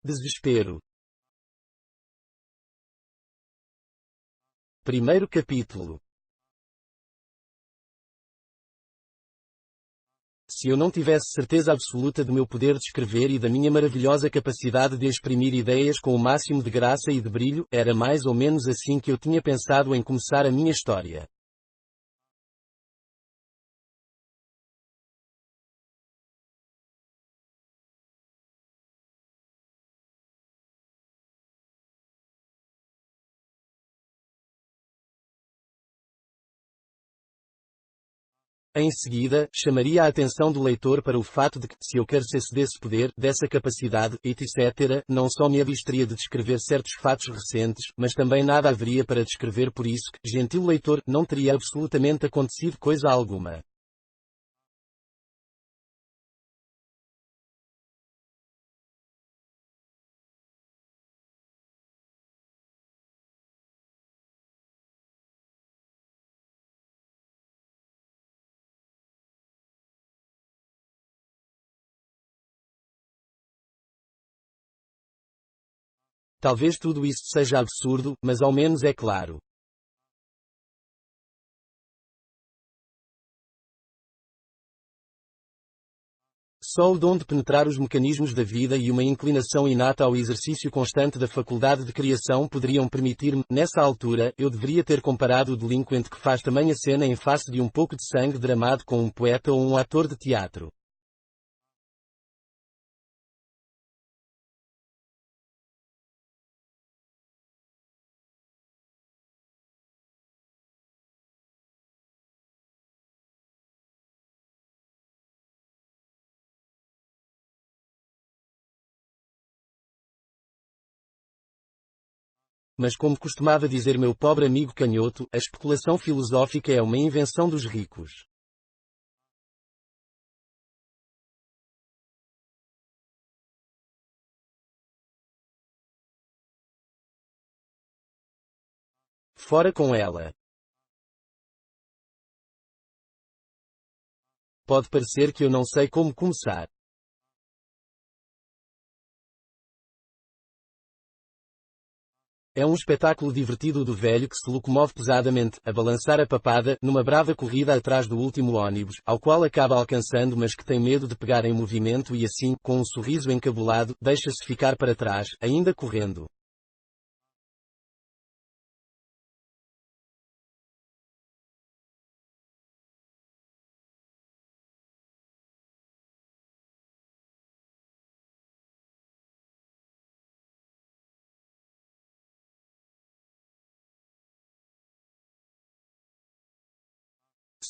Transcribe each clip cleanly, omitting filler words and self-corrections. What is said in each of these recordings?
Desespero. Primeiro capítulo. Se eu não tivesse certeza absoluta do meu poder de escrever e da minha maravilhosa capacidade de exprimir ideias com o máximo de graça e de brilho, era mais ou menos assim que eu tinha pensado em começar a minha história. Em seguida, chamaria a atenção do leitor para o fato de que, se eu carecesse desse poder, dessa capacidade, etc., não só me abistaria de descrever certos fatos recentes, mas também nada haveria para descrever, por isso que, gentil leitor, não teria absolutamente acontecido coisa alguma. Talvez tudo isso seja absurdo, mas ao menos é claro. Só o dom de penetrar os mecanismos da vida e uma inclinação inata ao exercício constante da faculdade de criação poderiam permitir-me, nessa altura, eu deveria ter comparado o delinquente que faz tamanha cena em face de um pouco de sangue derramado com um poeta ou um ator de teatro. Mas como costumava dizer meu pobre amigo canhoto, a especulação filosófica é uma invenção dos ricos. Fora com ela. Pode parecer que eu não sei como começar. É um espetáculo divertido do velho que se locomove pesadamente, a balançar a papada, numa brava corrida atrás do último ônibus, ao qual acaba alcançando mas que tem medo de pegar em movimento e assim, com um sorriso encabulado, deixa-se ficar para trás, ainda correndo.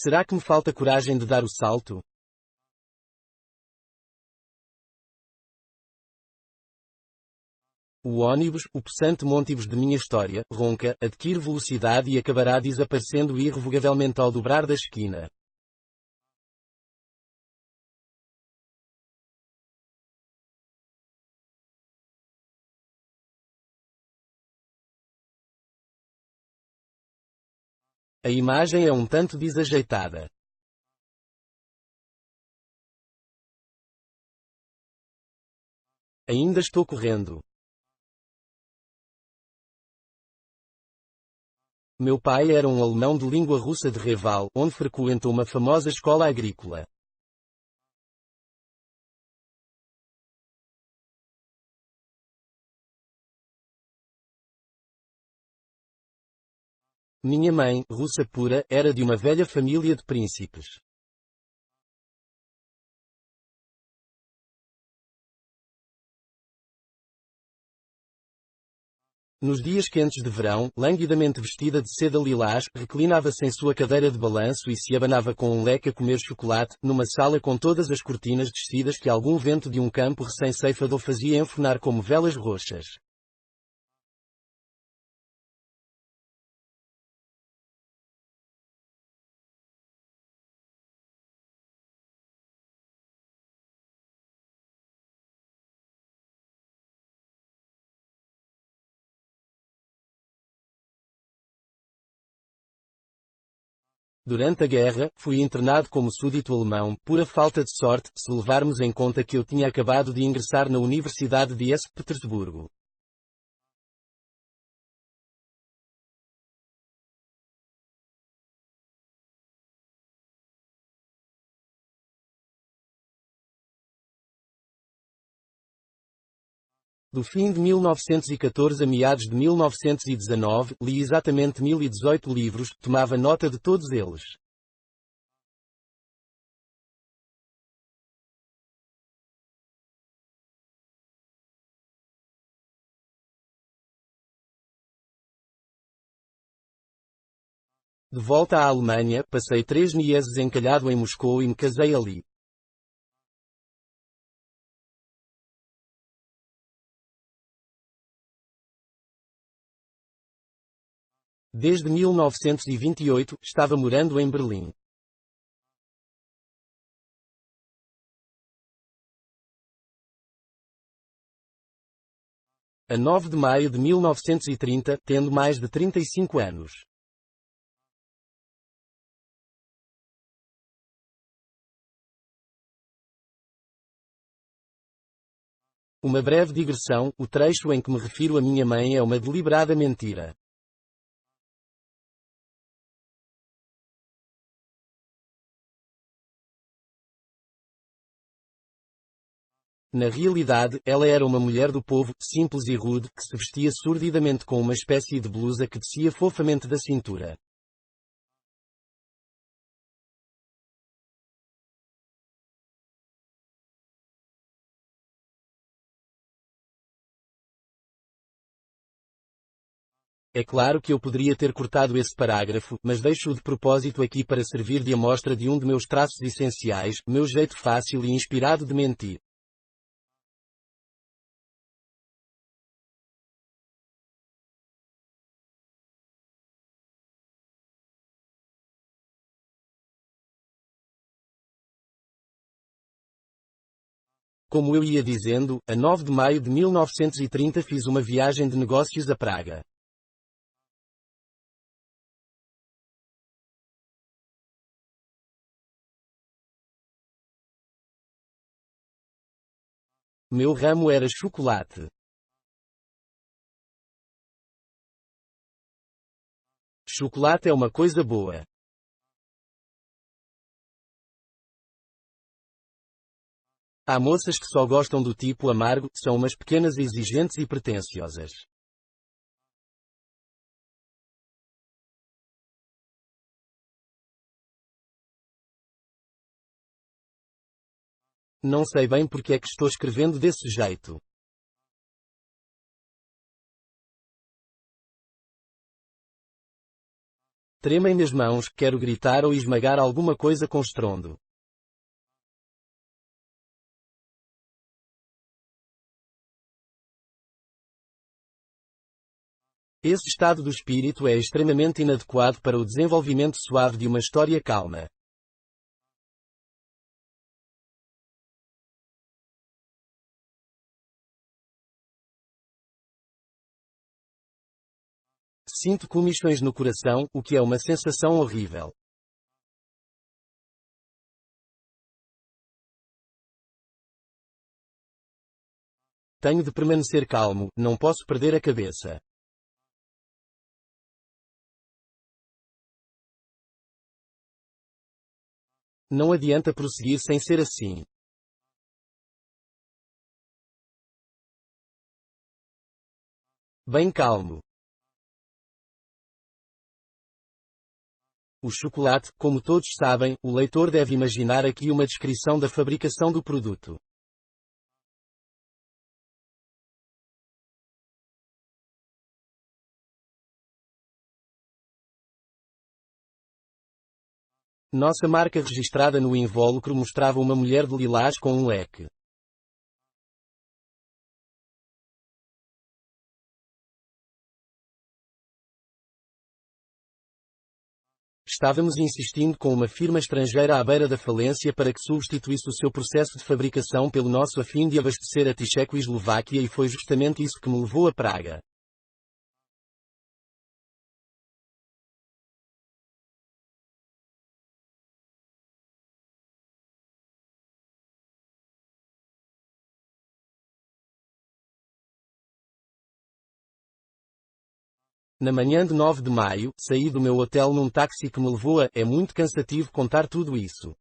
Será que me falta coragem de dar o salto? O ônibus, o possante mônibus de minha história, ronca, adquire velocidade e acabará desaparecendo irrevogavelmente ao dobrar da esquina. A imagem é um tanto desajeitada. Ainda estou correndo. Meu pai era um alemão de língua russa de Reval, onde frequentou uma famosa escola agrícola. Minha mãe, russa pura, era de uma velha família de príncipes. Nos dias quentes de verão, languidamente vestida de seda lilás, reclinava-se em sua cadeira de balanço e se abanava com um leque a comer chocolate, numa sala com todas as cortinas descidas que algum vento de um campo recém-ceifado fazia enfunar como velas roxas. Durante a guerra, fui internado como súdito alemão, pura falta de sorte, se levarmos em conta que eu tinha acabado de ingressar na Universidade de São Petersburgo. Do fim de 1914 a meados de 1919, li exatamente 1018 livros, tomava nota de todos eles. De volta à Alemanha, passei 3 meses encalhado em Moscou e me casei ali. Desde 1928, estava morando em Berlim. A 9 de maio de 1930, tendo mais de 35 anos. Uma breve digressão, o trecho em que me refiro à minha mãe é uma deliberada mentira. Na realidade, ela era uma mulher do povo, simples e rude, que se vestia sordidamente com uma espécie de blusa que descia fofamente da cintura. É claro que eu poderia ter cortado esse parágrafo, mas deixo-o de propósito aqui para servir de amostra de um de meus traços essenciais, meu jeito fácil e inspirado de mentir. Como eu ia dizendo, a 9 de maio de 1930 fiz uma viagem de negócios a Praga. Meu ramo era chocolate. Chocolate é uma coisa boa. Há moças que só gostam do tipo amargo, são umas pequenas exigentes e pretensiosas. Não sei bem porque é que estou escrevendo desse jeito. Tremem-me as mãos, quero gritar ou esmagar alguma coisa com estrondo. Esse estado do espírito é extremamente inadequado para o desenvolvimento suave de uma história calma. Sinto comichões no coração, o que é uma sensação horrível. Tenho de permanecer calmo, não posso perder a cabeça. Não adianta prosseguir sem ser assim. Bem calmo. O chocolate, como todos sabem, o leitor deve imaginar aqui uma descrição da fabricação do produto. Nossa marca registrada no invólucro mostrava uma mulher de lilás com um leque. Estávamos insistindo com uma firma estrangeira à beira da falência para que substituísse o seu processo de fabricação pelo nosso a fim de abastecer a Tcheco-Eslováquia e foi justamente isso que me levou a Praga. Na manhã de 9 de maio, saí do meu hotel num táxi que me levou a... É muito cansativo contar tudo isso.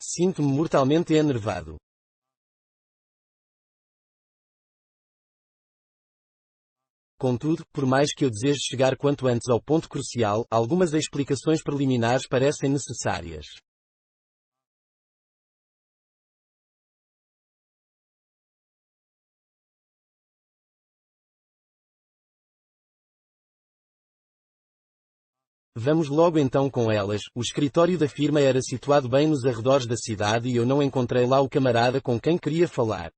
Sinto-me mortalmente enervado. Contudo, por mais que eu deseje chegar quanto antes ao ponto crucial, algumas explicações preliminares parecem necessárias. Vamos logo então com elas. O escritório da firma era situado bem nos arredores da cidade e eu não encontrei lá o camarada com quem queria falar.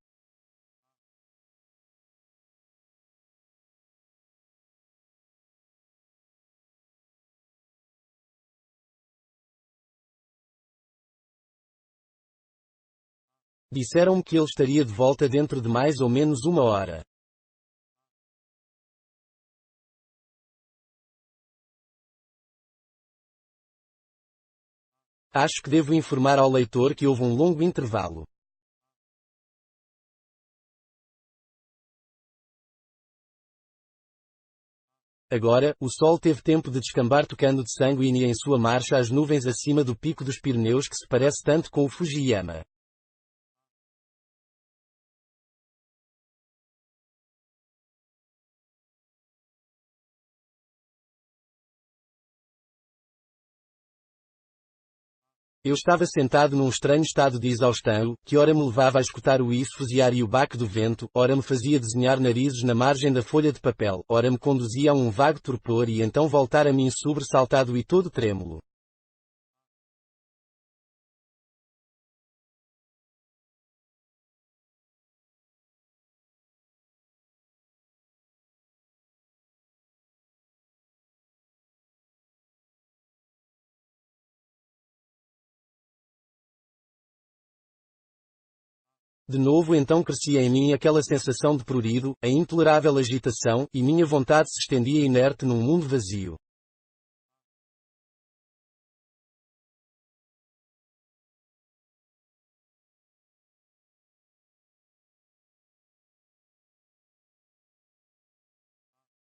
Disseram-me que ele estaria de volta dentro de mais ou menos uma hora. Acho que devo informar ao leitor que houve um longo intervalo. Agora, o sol teve tempo de descambar tocando de sanguínea em sua marcha as nuvens acima do pico dos Pirineus que se parece tanto com o Fujiyama. Eu estava sentado num estranho estado de exaustão, que ora me levava a escutar o isfosear e o baque do vento, ora me fazia desenhar narizes na margem da folha de papel, ora me conduzia a um vago torpor e então voltar a mim sobressaltado e todo trêmulo. De novo então crescia em mim aquela sensação de prurido, a intolerável agitação, e minha vontade se estendia inerte num mundo vazio.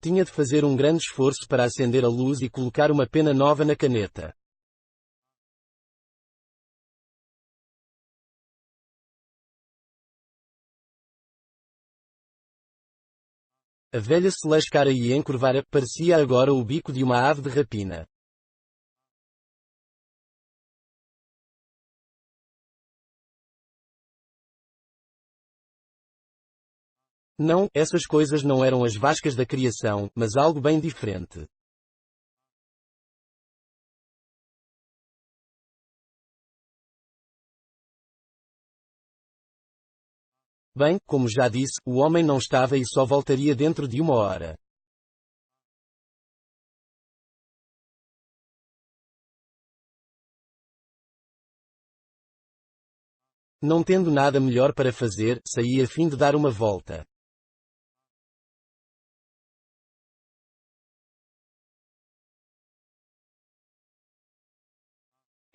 Tinha de fazer um grande esforço para acender a luz e colocar uma pena nova na caneta. A velha se lascara e encurvara, parecia agora o bico de uma ave de rapina. Não, essas coisas não eram as vascas da criação, mas algo bem diferente. Bem, como já disse, o homem não estava e só voltaria dentro de uma hora. Não tendo nada melhor para fazer, saí a fim de dar uma volta.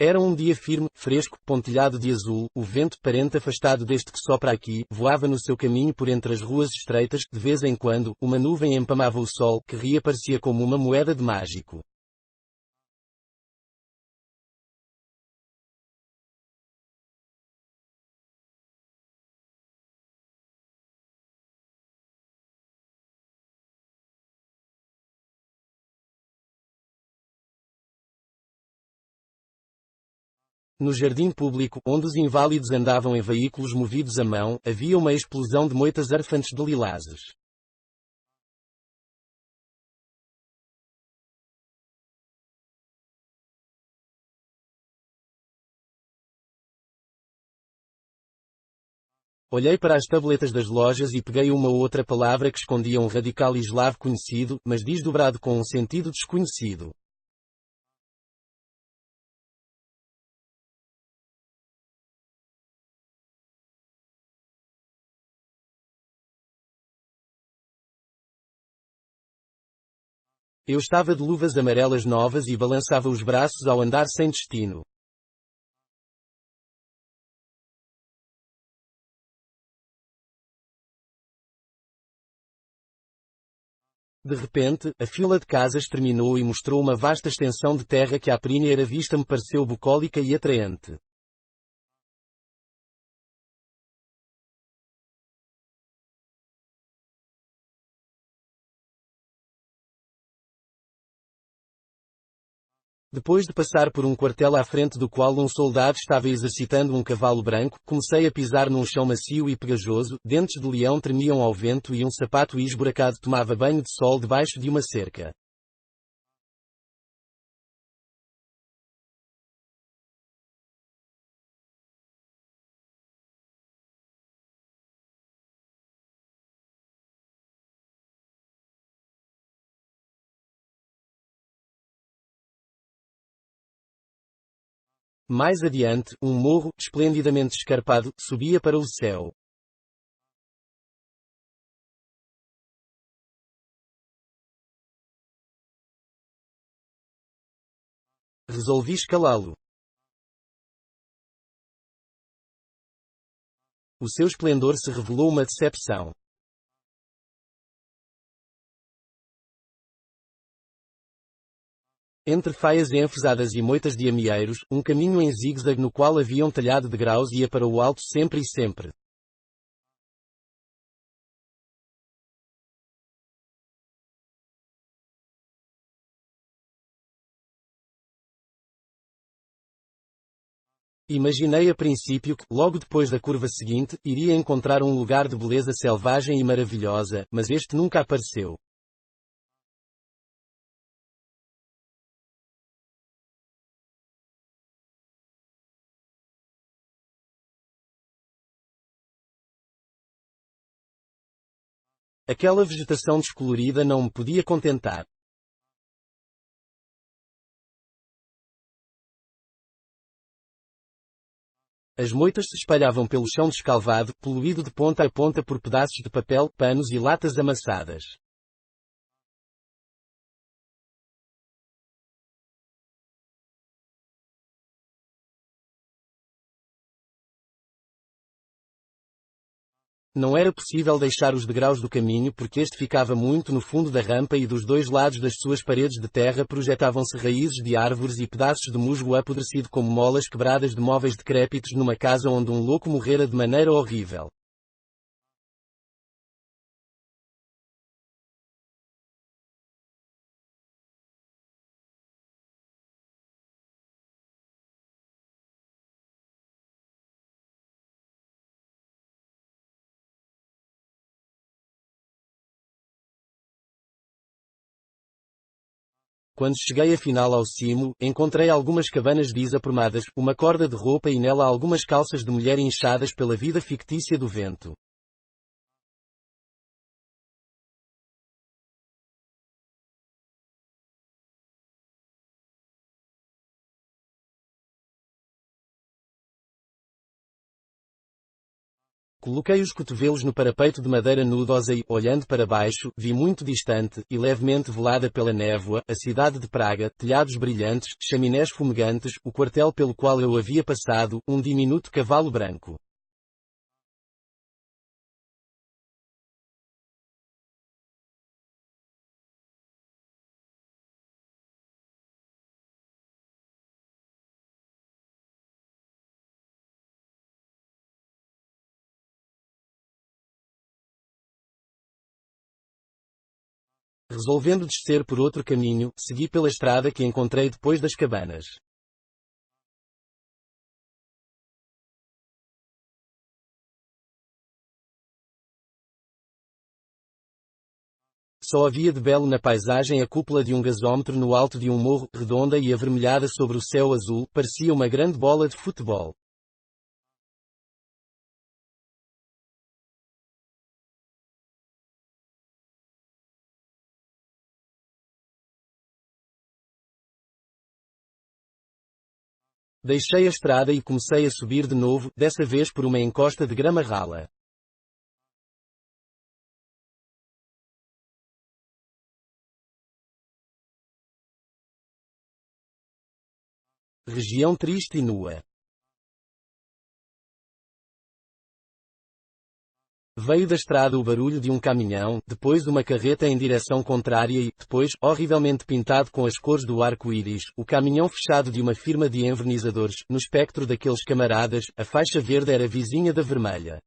Era um dia firme, fresco, pontilhado de azul, o vento, parente afastado deste que sopra aqui, voava no seu caminho por entre as ruas estreitas, de vez em quando, uma nuvem empamava o sol, que reaparecia como uma moeda de mágico. No jardim público, onde os inválidos andavam em veículos movidos à mão, havia uma explosão de moitas arfantes de lilazes. Olhei para as tabletas das lojas e peguei uma ou outra palavra que escondia um radical eslavo conhecido, mas desdobrado com um sentido desconhecido. Eu estava de luvas amarelas novas e balançava os braços ao andar sem destino. De repente, a fila de casas terminou e mostrou uma vasta extensão de terra que à primeira vista me pareceu bucólica e atraente. Depois de passar por um quartel à frente do qual um soldado estava exercitando um cavalo branco, comecei a pisar num chão macio e pegajoso, dentes de leão tremiam ao vento e um sapato esburacado tomava banho de sol debaixo de uma cerca. Mais adiante, um morro, esplendidamente escarpado, subia para o céu. Resolvi escalá-lo. O seu esplendor se revelou uma decepção. Entre faias enfusadas e moitas de amieiros, um caminho em zigue-zague no qual havia um telhado de graus ia para o alto sempre e sempre. Imaginei a princípio que, logo depois da curva seguinte, iria encontrar um lugar de beleza selvagem e maravilhosa, mas este nunca apareceu. Aquela vegetação descolorida não me podia contentar. As moitas se espalhavam pelo chão descalvado, poluído de ponta a ponta por pedaços de papel, panos e latas amassadas. Não era possível deixar os degraus do caminho porque este ficava muito no fundo da rampa e dos dois lados das suas paredes de terra projetavam-se raízes de árvores e pedaços de musgo apodrecido como molas quebradas de móveis decrépitos numa casa onde um louco morrera de maneira horrível. Quando cheguei afinal ao cimo, encontrei algumas cabanas desaprumadas, uma corda de roupa e nela algumas calças de mulher inchadas pela vida fictícia do vento. Coloquei os cotovelos no parapeito de madeira nudosa e, olhando para baixo, vi muito distante, e levemente velada pela névoa, a cidade de Praga, telhados brilhantes, chaminés fumegantes, o quartel pelo qual eu havia passado, um diminuto cavalo branco. Resolvendo descer por outro caminho, segui pela estrada que encontrei depois das cabanas. Só havia de belo na paisagem a cúpula de um gasómetro no alto de um morro, redonda e avermelhada sobre o céu azul, parecia uma grande bola de futebol. Deixei a estrada e comecei a subir de novo, dessa vez por uma encosta de grama rala. Região triste e nua. Veio da estrada o barulho de um caminhão, depois uma carreta em direção contrária e, depois, horrivelmente pintado com as cores do arco-íris, o caminhão fechado de uma firma de envernizadores. No espectro daqueles camaradas, a faixa verde era vizinha da vermelha.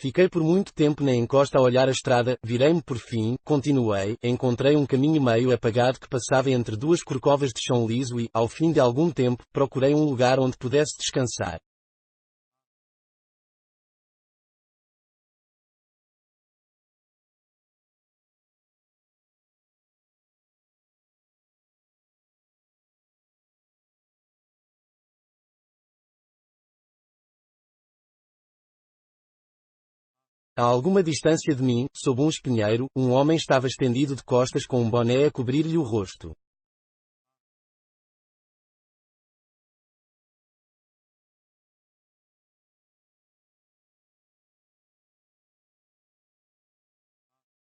Fiquei por muito tempo na encosta a olhar a estrada, virei-me por fim, continuei, encontrei um caminho meio apagado que passava entre duas corcovas de chão liso e, ao fim de algum tempo, procurei um lugar onde pudesse descansar. A alguma distância de mim, sob um espinheiro, um homem estava estendido de costas com um boné a cobrir-lhe o rosto.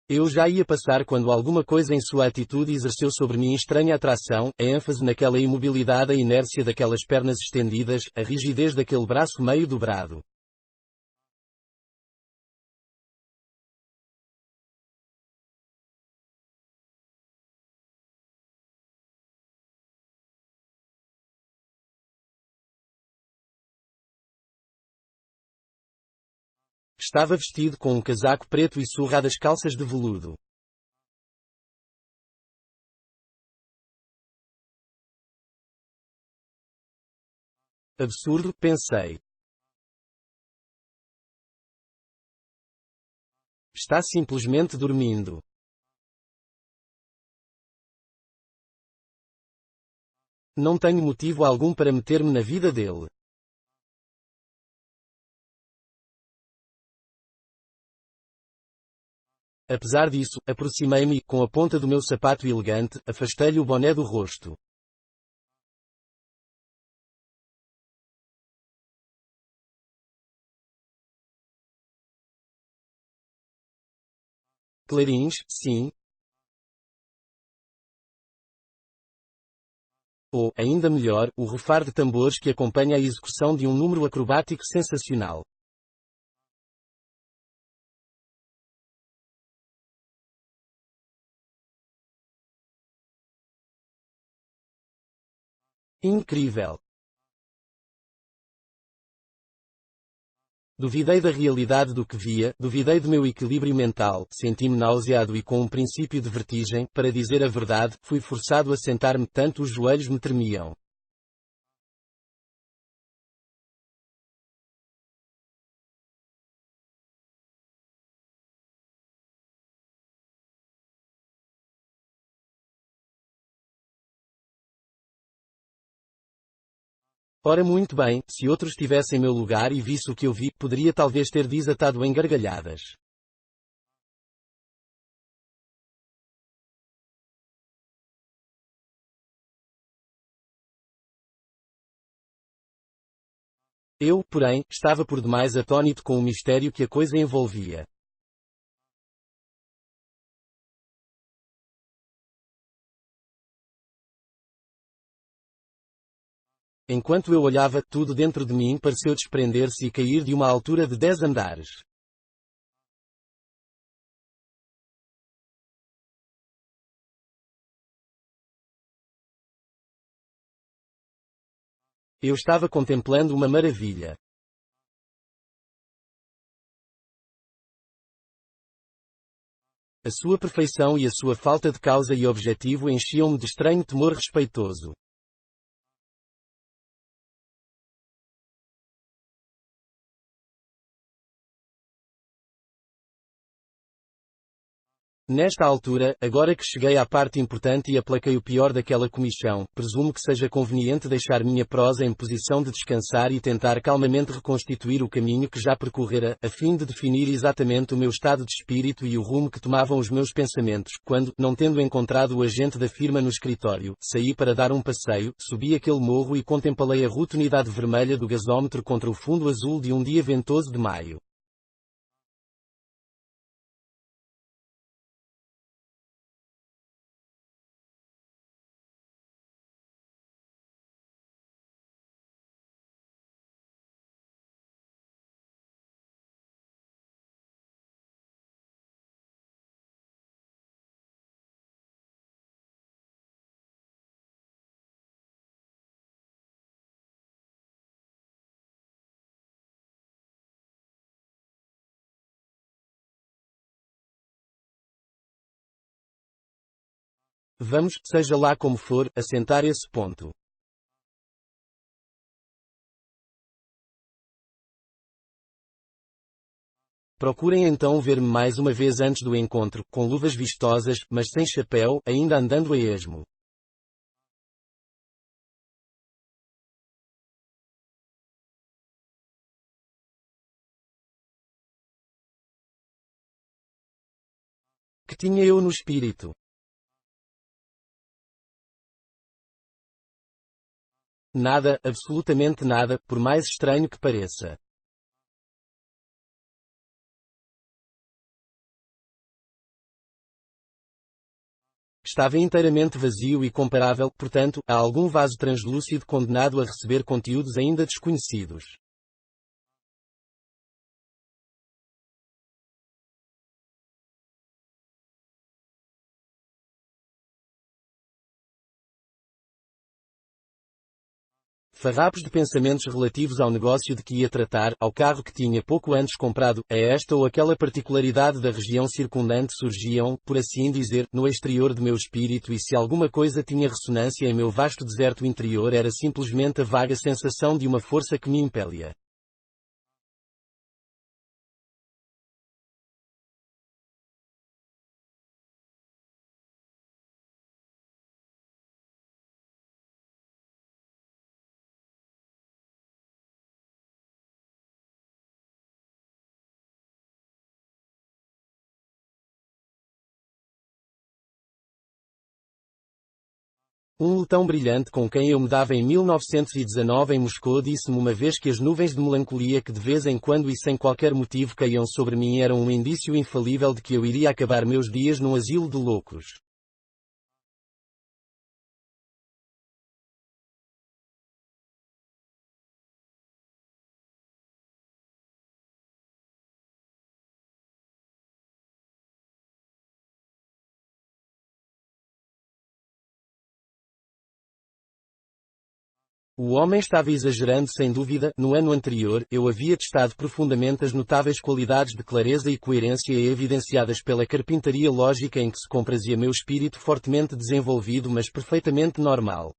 Eu já ia passar quando alguma coisa em sua atitude exerceu sobre mim estranha atração, a ênfase naquela imobilidade, a inércia daquelas pernas estendidas, a rigidez daquele braço meio dobrado. Estava vestido com um casaco preto e surradas calças de veludo. Absurdo, pensei. Está simplesmente dormindo. Não tenho motivo algum para meter-me na vida dele. Apesar disso, aproximei-me e, com a ponta do meu sapato elegante, afastei-lhe o boné do rosto. Clarins, sim. Ou, ainda melhor, o rufar de tambores que acompanha a execução de um número acrobático sensacional. Incrível! Duvidei da realidade do que via, duvidei do meu equilíbrio mental, senti-me nauseado e com um princípio de vertigem, para dizer a verdade, fui forçado a sentar-me, tanto os joelhos me tremiam. Ora muito bem, se outro estivesse em meu lugar e visse o que eu vi, poderia talvez ter desatado em gargalhadas. Eu, porém, estava por demais atônito com o mistério que a coisa envolvia. Enquanto eu olhava, tudo dentro de mim pareceu desprender-se e cair de uma altura de 10 andares. Eu estava contemplando uma maravilha. A sua perfeição e a sua falta de causa e objetivo enchiam-me de estranho temor respeitoso. Nesta altura, agora que cheguei à parte importante e aplaquei o pior daquela comichão, presumo que seja conveniente deixar minha prosa em posição de descansar e tentar calmamente reconstituir o caminho que já percorrera, a fim de definir exatamente o meu estado de espírito e o rumo que tomavam os meus pensamentos, quando, não tendo encontrado o agente da firma no escritório, saí para dar um passeio, subi aquele morro e contemplei a rotundidade vermelha do gasómetro contra o fundo azul de um dia ventoso de maio. Vamos, seja lá como for, assentar esse ponto. Procurem então ver-me mais uma vez antes do encontro, com luvas vistosas, mas sem chapéu, ainda andando a esmo. Que tinha eu no espírito? Nada, absolutamente nada, por mais estranho que pareça. Estava inteiramente vazio e comparável, portanto, a algum vaso translúcido condenado a receber conteúdos ainda desconhecidos. Farrapos de pensamentos relativos ao negócio de que ia tratar, ao carro que tinha pouco antes comprado, a esta ou aquela particularidade da região circundante surgiam, por assim dizer, no exterior de meu espírito e se alguma coisa tinha ressonância em meu vasto deserto interior era simplesmente a vaga sensação de uma força que me impelia. Um lutão brilhante com quem eu me dava em 1919 em Moscou disse-me uma vez que as nuvens de melancolia que de vez em quando e sem qualquer motivo caíam sobre mim eram um indício infalível de que eu iria acabar meus dias num asilo de loucos. O homem estava exagerando sem dúvida, no ano anterior, eu havia testado profundamente as notáveis qualidades de clareza e coerência evidenciadas pela carpintaria lógica em que se comprazia meu espírito fortemente desenvolvido mas perfeitamente normal.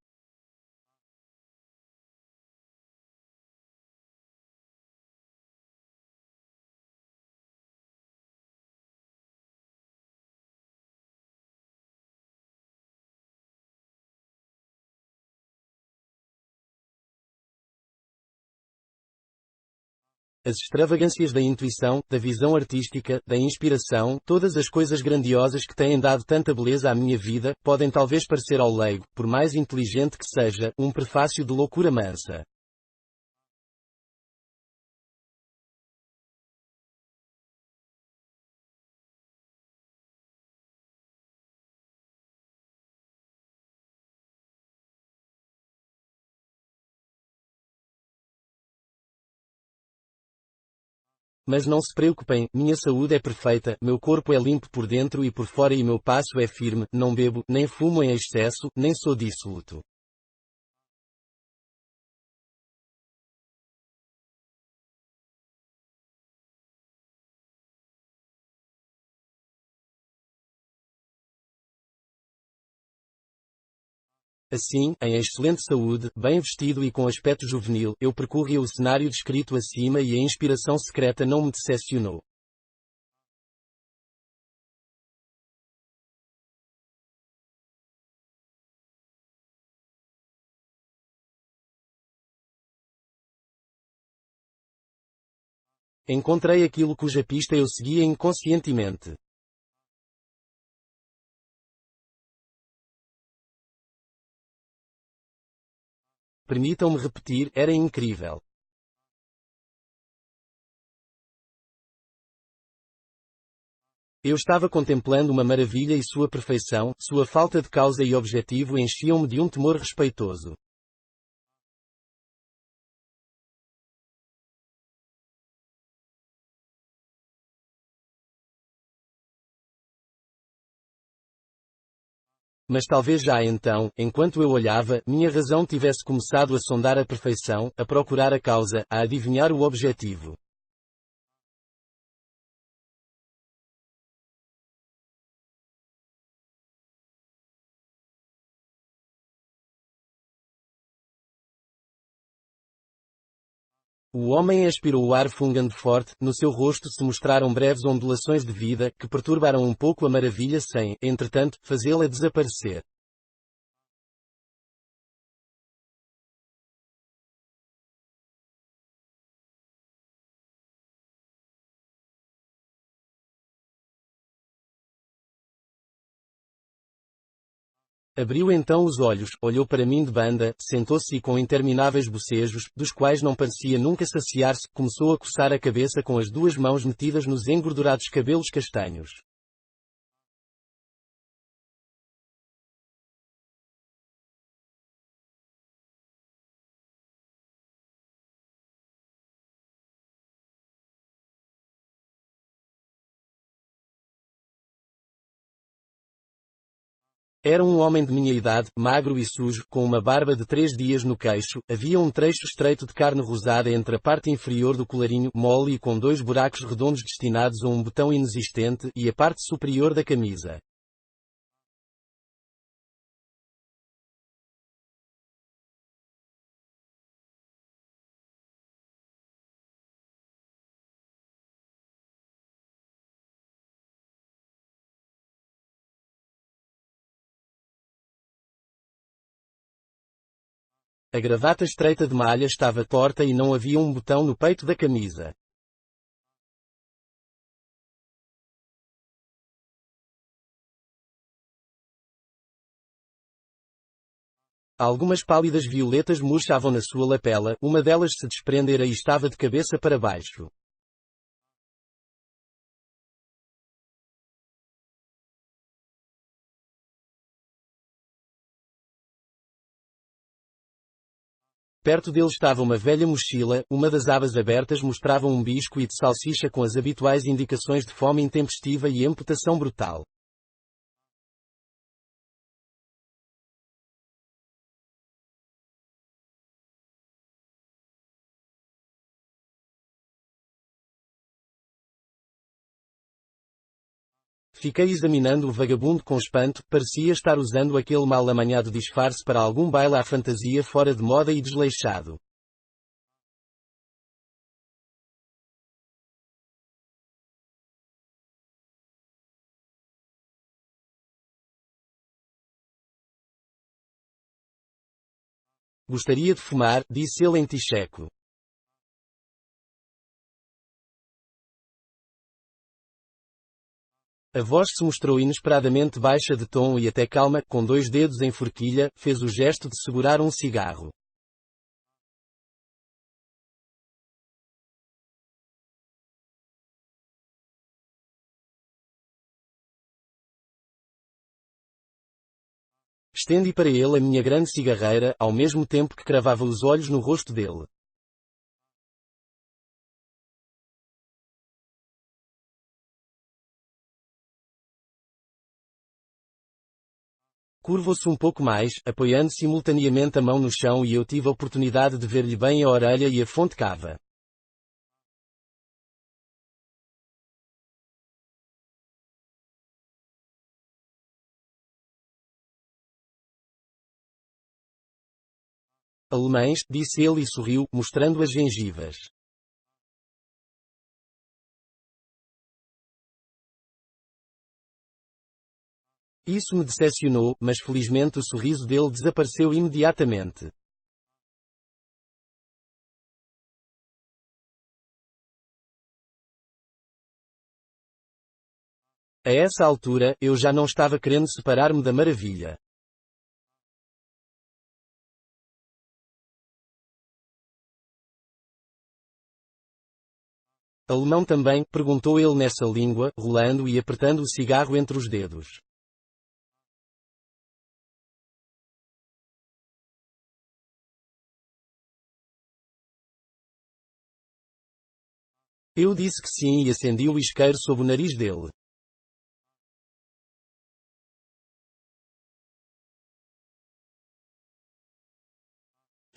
As extravagâncias da intuição, da visão artística, da inspiração, todas as coisas grandiosas que têm dado tanta beleza à minha vida, podem talvez parecer ao leigo, por mais inteligente que seja, um prefácio de loucura mansa. Mas não se preocupem, minha saúde é perfeita, meu corpo é limpo por dentro e por fora e meu passo é firme, não bebo, nem fumo em excesso, nem sou dissoluto. Assim, em excelente saúde, bem vestido e com aspecto juvenil, eu percorri o cenário descrito acima e a inspiração secreta não me decepcionou. Encontrei aquilo cuja pista eu seguia inconscientemente. Permitam-me repetir, era incrível. Eu estava contemplando uma maravilha e sua perfeição, sua falta de causa e objetivo enchiam-me de um temor respeitoso. Mas talvez já então, enquanto eu olhava, minha razão tivesse começado a sondar a perfeição, a procurar a causa, a adivinhar o objetivo. O homem expirou o ar fungando forte, no seu rosto se mostraram breves ondulações de vida, que perturbaram um pouco a maravilha sem, entretanto, fazê-la desaparecer. Abriu então os olhos, olhou para mim de banda, sentou-se e com intermináveis bocejos, dos quais não parecia nunca saciar-se, começou a coçar a cabeça com as duas mãos metidas nos engordurados cabelos castanhos. Era um homem de minha idade, magro e sujo, com uma barba de 3 dias no queixo, havia um trecho estreito de carne rosada entre a parte inferior do colarinho, mole e com 2 buracos redondos destinados a um botão inexistente, e a parte superior da camisa. A gravata estreita de malha estava torta e não havia um botão no peito da camisa. Algumas pálidas violetas murchavam na sua lapela, uma delas se desprendera e estava de cabeça para baixo. Perto dele estava uma velha mochila, uma das abas abertas mostrava um bisco de salsicha com as habituais indicações de fome intempestiva e amputação brutal. Fiquei examinando o vagabundo com espanto, parecia estar usando aquele mal amanhado disfarce para algum baile à fantasia fora de moda e desleixado. Gostaria de fumar, disse ele em ticheco. A voz se mostrou inesperadamente baixa de tom e até calma, com 2 dedos em forquilha, fez o gesto de segurar um cigarro. Estendi para ele a minha grande cigarreira, ao mesmo tempo que cravava os olhos no rosto dele. Curvou-se um pouco mais, apoiando simultaneamente a mão no chão e eu tive a oportunidade de ver-lhe bem a orelha e a fonte cava. Alemães, disse ele e sorriu, mostrando as gengivas. Isso me decepcionou, mas felizmente o sorriso dele desapareceu imediatamente. A essa altura, eu já não estava querendo separar-me da maravilha. Alemão também? Perguntou ele nessa língua, rolando e apertando o cigarro entre os dedos. Eu disse que sim e acendi o isqueiro sob o nariz dele.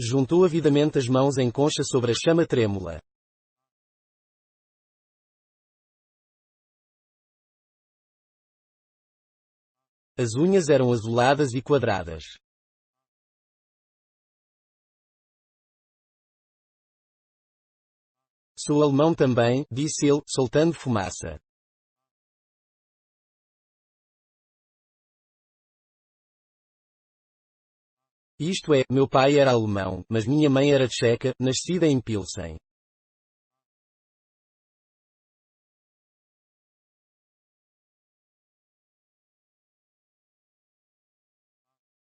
Juntou avidamente as mãos em concha sobre a chama trêmula. As unhas eram azuladas e quadradas. Sou alemão também, disse ele, soltando fumaça. Isto é, meu pai era alemão, mas minha mãe era tcheca, nascida em Pilsen.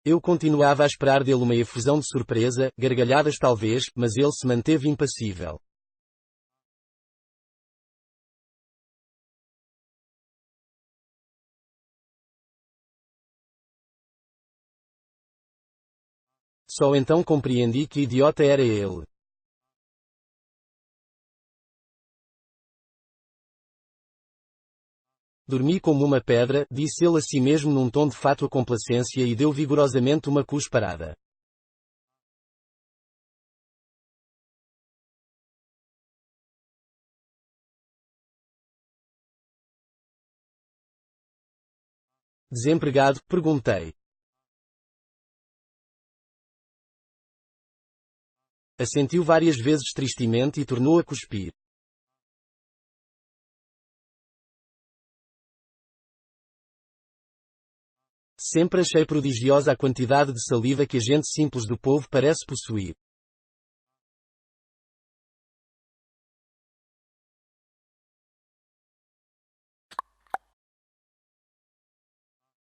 Eu continuava a esperar dele uma efusão de surpresa, gargalhadas talvez, mas ele se manteve impassível. Só então compreendi que idiota era ele. Dormi como uma pedra, disse ele a si mesmo num tom de fátua complacência e deu vigorosamente uma cusparada. Desempregado? Perguntei. Assentiu várias vezes tristemente e tornou a cuspir. Sempre achei prodigiosa a quantidade de saliva que a gente simples do povo parece possuir.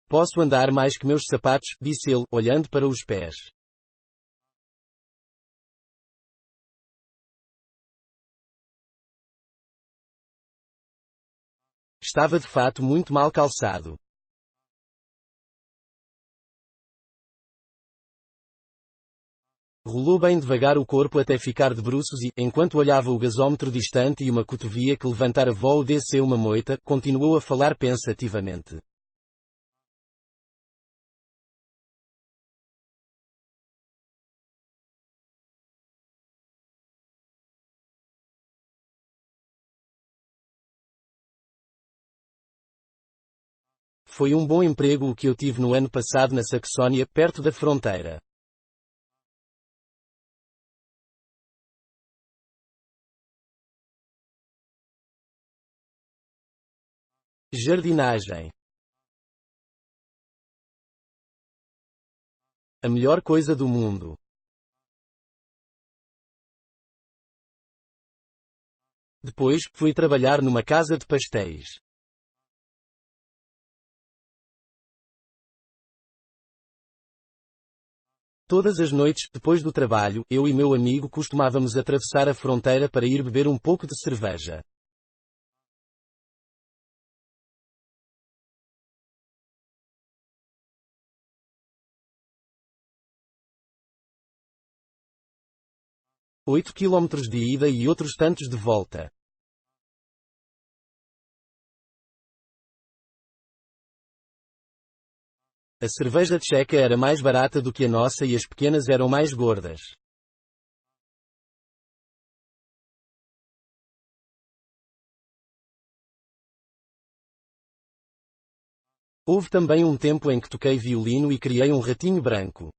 Posso andar mais que meus sapatos, disse ele, olhando para os pés. Estava de fato muito mal calçado. Rolou bem devagar o corpo até ficar de bruços e, enquanto olhava o gasómetro distante e uma cotovia que levantara voo desceu uma moita, continuou a falar pensativamente. Foi um bom emprego o que eu tive no ano passado na Saxónia, perto da fronteira. Jardinagem. A melhor coisa do mundo. Depois, fui trabalhar numa casa de pastéis. Todas as noites, depois do trabalho, eu e meu amigo costumávamos atravessar a fronteira para ir beber um pouco de cerveja. Oito quilómetros de ida e outros tantos de volta. A cerveja tcheca era mais barata do que a nossa e as pequenas eram mais gordas. Houve também um tempo em que toquei violino e criei um ratinho branco.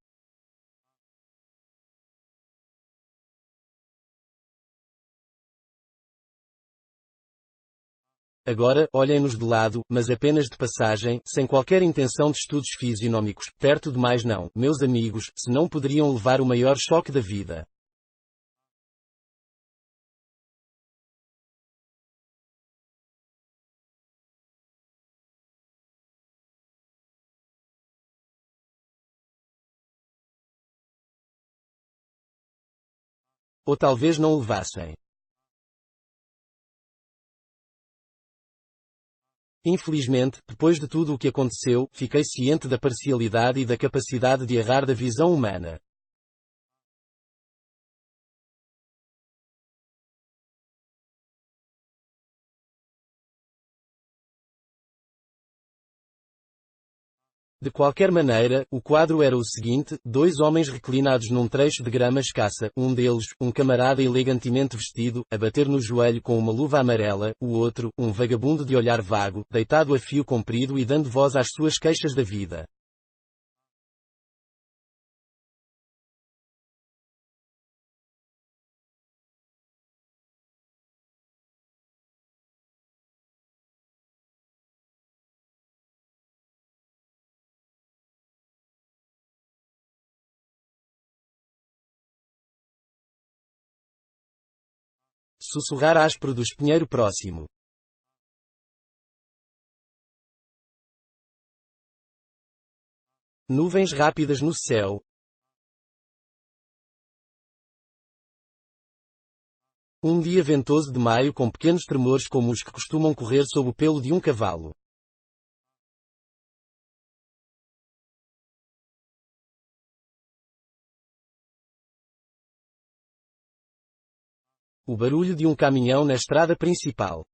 Agora, olhem-nos de lado, mas apenas de passagem, sem qualquer intenção de estudos fisionómicos, perto de mais não, meus amigos, se não poderiam levar o maior choque da vida. Ou talvez não o levassem. Infelizmente, depois de tudo o que aconteceu, fiquei ciente da parcialidade e da capacidade de errar da visão humana. De qualquer maneira, o quadro era o seguinte: dois homens reclinados num trecho de grama escassa, um deles, um camarada elegantemente vestido, a bater no joelho com uma luva amarela, o outro, um vagabundo de olhar vago, deitado a fio comprido e dando voz às suas queixas da vida. Sussurrar áspero do espinheiro próximo. Nuvens rápidas no céu. Um dia ventoso de maio com pequenos tremores como os que costumam correr sob o pelo de um cavalo. O barulho de um caminhão na estrada principal.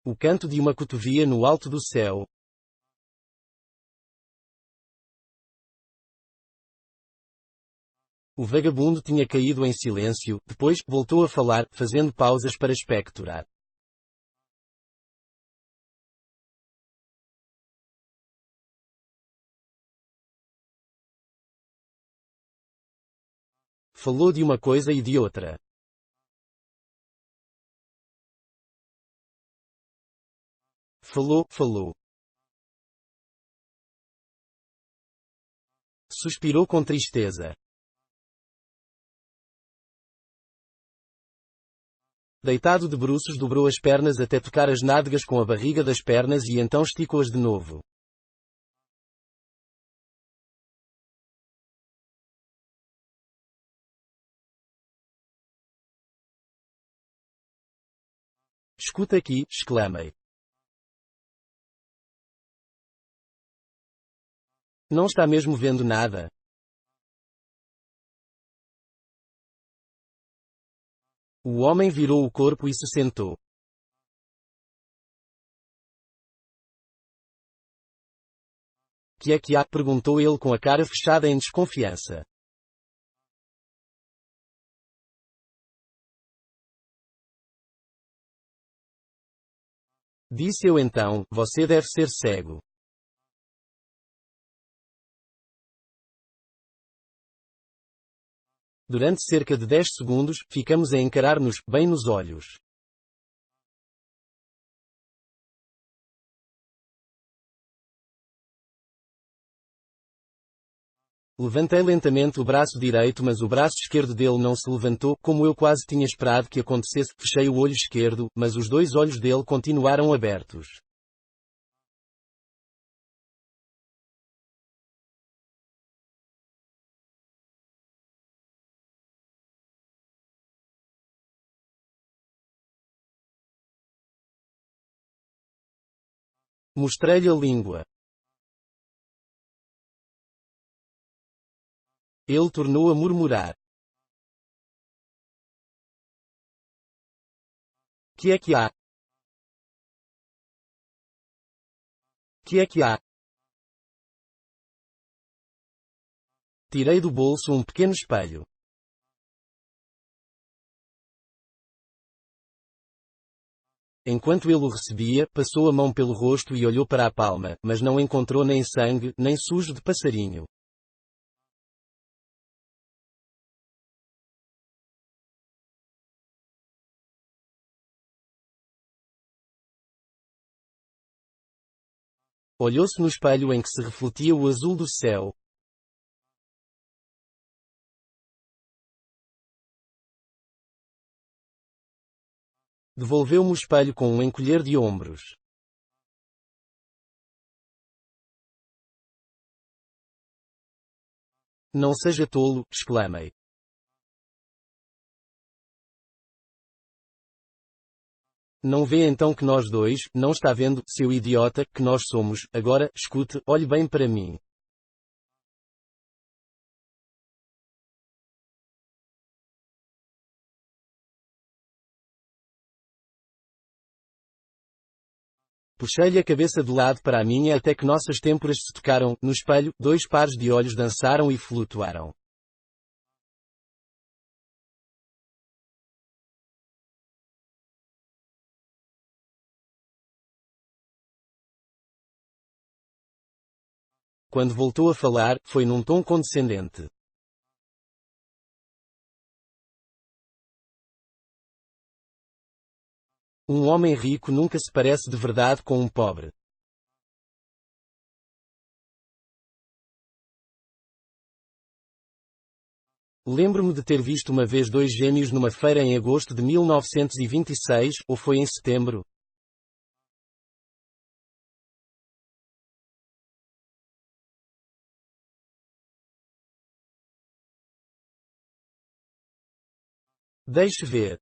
O canto de uma cotovia no alto do céu. O vagabundo tinha caído em silêncio, depois, voltou a falar, fazendo pausas para expectorar. Falou de uma coisa e de outra. Falou. Suspirou com tristeza. Deitado de bruços dobrou as pernas até tocar as nádegas com a barriga das pernas e então esticou-as de novo. Escuta aqui, exclamei. Não está mesmo vendo nada? O homem virou o corpo e se sentou. Que é que há? Perguntou ele com a cara fechada em desconfiança. Disse eu então, você deve ser cego. Durante cerca de 10 segundos, ficamos a encarar-nos, bem nos olhos. Levantei lentamente o braço direito, mas o braço esquerdo dele não se levantou, como eu quase tinha esperado que acontecesse. Fechei o olho esquerdo, mas os dois olhos dele continuaram abertos. Mostrei-lhe a língua. Ele tornou a murmurar. Que é que há? Que é que há? Tirei do bolso um pequeno espelho. Enquanto ele o recebia, passou a mão pelo rosto e olhou para a palma, mas não encontrou nem sangue, nem sujo de passarinho. Olhou-se no espelho em que se refletia o azul do céu. Devolveu-me o espelho com um encolher de ombros. Não seja tolo, exclamei. Não vê então que nós dois, não está vendo, seu idiota, que nós somos, agora, escute, olhe bem para mim. Puxei-lhe a cabeça do lado para a minha até que nossas têmporas se tocaram, no espelho, dois pares de olhos dançaram e flutuaram. Quando voltou a falar, foi num tom condescendente. Um homem rico nunca se parece de verdade com um pobre. Lembro-me de ter visto uma vez dois gêmeos numa feira em agosto de 1926, ou foi em setembro. Deixe ver.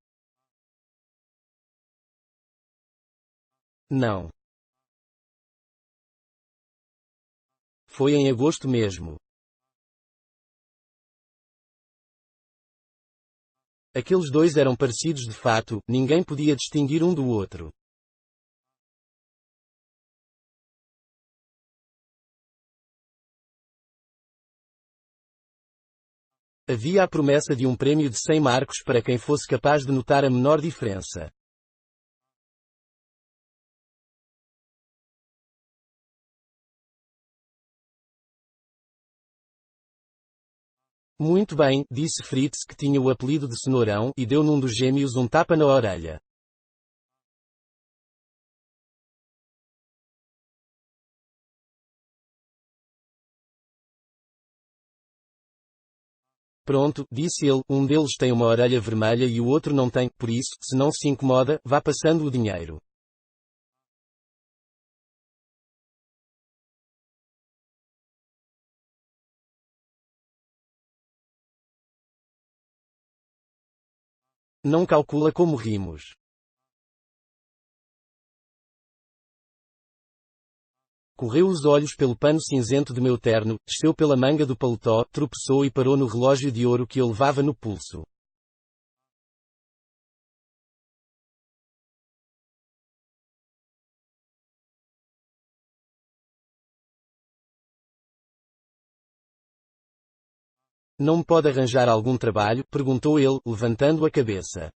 Não. Foi em agosto mesmo. Aqueles dois eram parecidos de fato, ninguém podia distinguir um do outro. Havia a promessa de um prêmio de 100 marcos para quem fosse capaz de notar a menor diferença. Muito bem, disse Fritz que tinha o apelido de Cenourão e deu num dos gêmeos um tapa na orelha. Pronto, disse ele, um deles tem uma orelha vermelha e o outro não tem, por isso, se não se incomoda, vá passando o dinheiro. Não calcula como rimos. Correu os olhos pelo pano cinzento de meu terno, desceu pela manga do paletó, tropeçou e parou no relógio de ouro que eu levava no pulso. Não me pode arranjar algum trabalho? Perguntou ele, levantando a cabeça.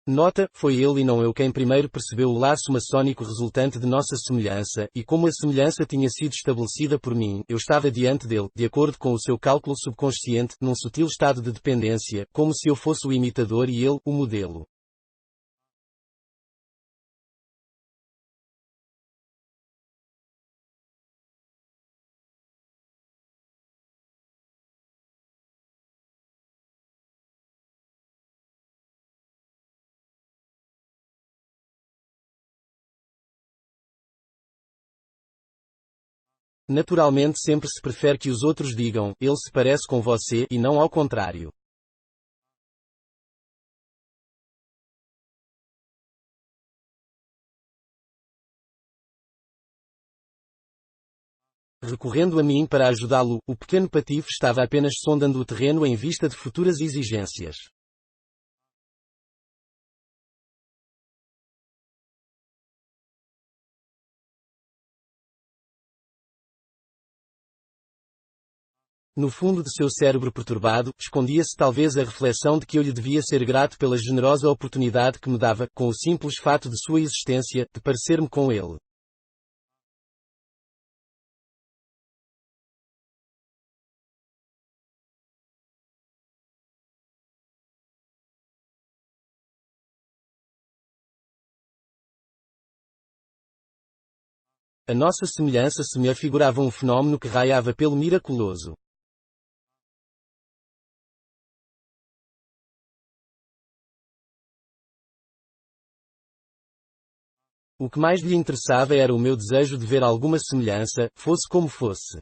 Nota, foi ele e não eu quem primeiro percebeu o laço maçónico resultante de nossa semelhança, e como a semelhança tinha sido estabelecida por mim, eu estava diante dele, de acordo com o seu cálculo subconsciente, num sutil estado de dependência, como se eu fosse o imitador e ele, o modelo. Naturalmente sempre se prefere que os outros digam, ele se parece com você, e não ao contrário. Recorrendo a mim para ajudá-lo, o pequeno patife estava apenas sondando o terreno em vista de futuras exigências. No fundo de seu cérebro perturbado, escondia-se talvez a reflexão de que eu lhe devia ser grato pela generosa oportunidade que me dava, com o simples fato de sua existência, de parecer-me com ele. A nossa semelhança se me afigurava um fenómeno que raiava pelo miraculoso. O que mais lhe interessava era o meu desejo de ver alguma semelhança, fosse como fosse.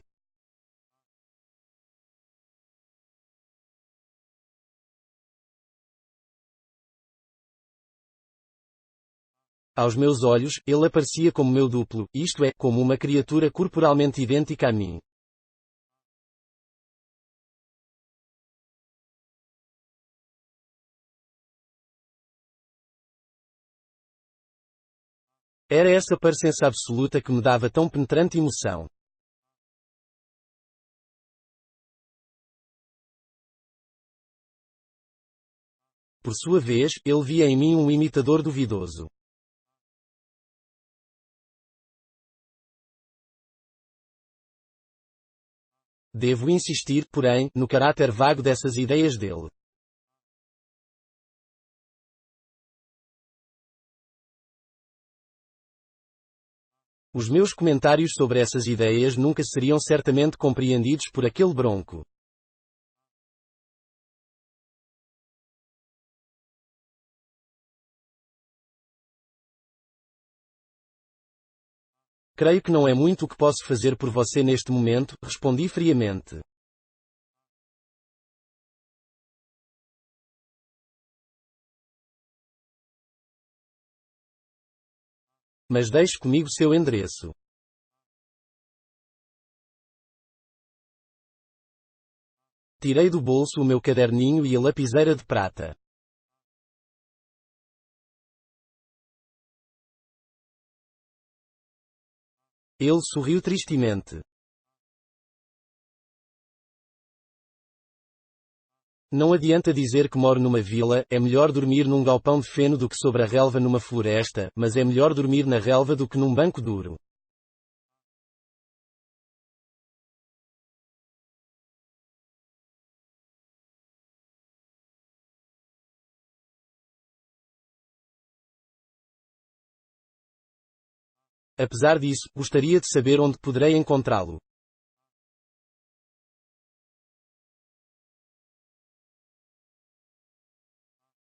Aos meus olhos, ele aparecia como meu duplo, isto é, como uma criatura corporalmente idêntica a mim. Era essa parecença absoluta que me dava tão penetrante emoção. Por sua vez, ele via em mim um imitador duvidoso. Devo insistir, porém, no caráter vago dessas ideias dele. Os meus comentários sobre essas ideias nunca seriam certamente compreendidos por aquele bronco. Creio que não é muito o que posso fazer por você neste momento, respondi friamente. Mas deixe comigo seu endereço. Tirei do bolso o meu caderninho e a lapiseira de prata. Ele sorriu tristemente. Não adianta dizer que moro numa vila, é melhor dormir num galpão de feno do que sobre a relva numa floresta, mas é melhor dormir na relva do que num banco duro. Apesar disso, gostaria de saber onde poderei encontrá-lo.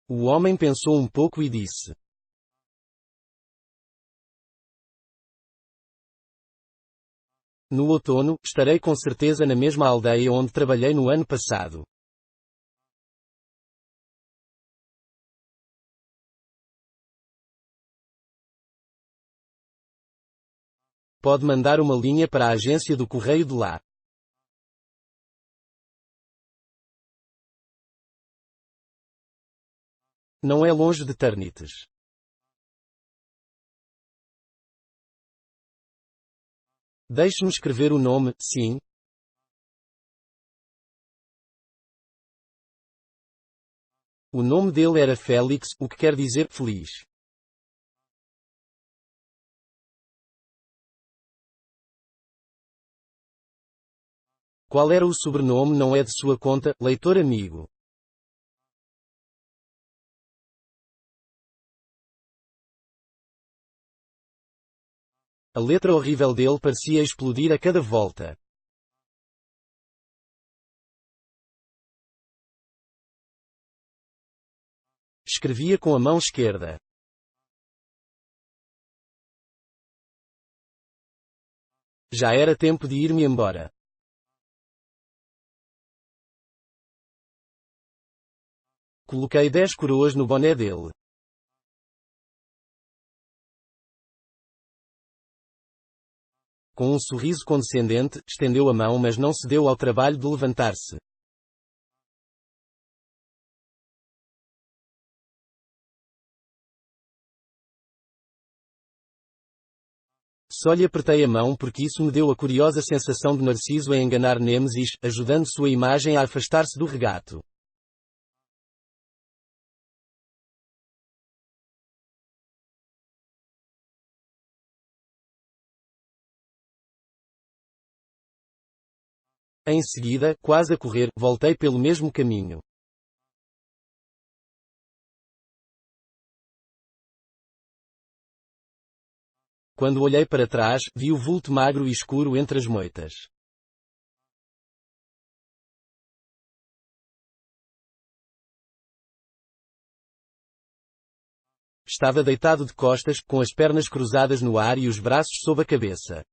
O homem pensou um pouco e disse: No outono, estarei com certeza na mesma aldeia onde trabalhei no ano passado. Pode mandar uma linha para a agência do correio de lá. Não é longe de Ternentes. Deixe-me escrever o nome, sim. O nome dele era Félix, o que quer dizer feliz. Qual era o sobrenome não é de sua conta, leitor amigo. A letra horrível dele parecia explodir a cada volta. Escrevia com a mão esquerda. Já era tempo de ir-me embora. Coloquei 10 coroas no boné dele. Com um sorriso condescendente, estendeu a mão mas não se deu ao trabalho de levantar-se. Só lhe apertei a mão porque isso me deu a curiosa sensação de Narciso a enganar Nêmesis, ajudando sua imagem a afastar-se do regato. Em seguida, quase a correr, voltei pelo mesmo caminho. Quando olhei para trás, vi o vulto magro e escuro entre as moitas. Estava deitado de costas, com as pernas cruzadas no ar e os braços sob a cabeça.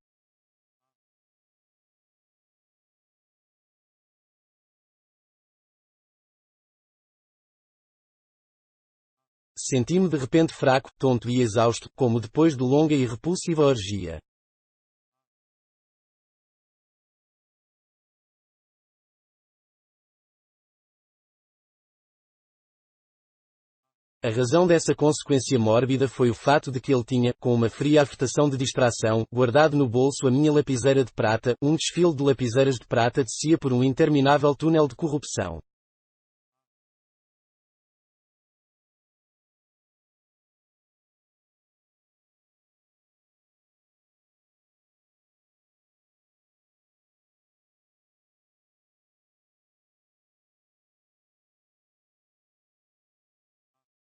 Senti-me de repente fraco, tonto e exausto, como depois de longa e repulsiva orgia. A razão dessa consequência mórbida foi o fato de que ele tinha, com uma fria afetação de distração, guardado no bolso a minha lapiseira de prata. Um desfile de lapiseiras de prata descia por um interminável túnel de corrupção.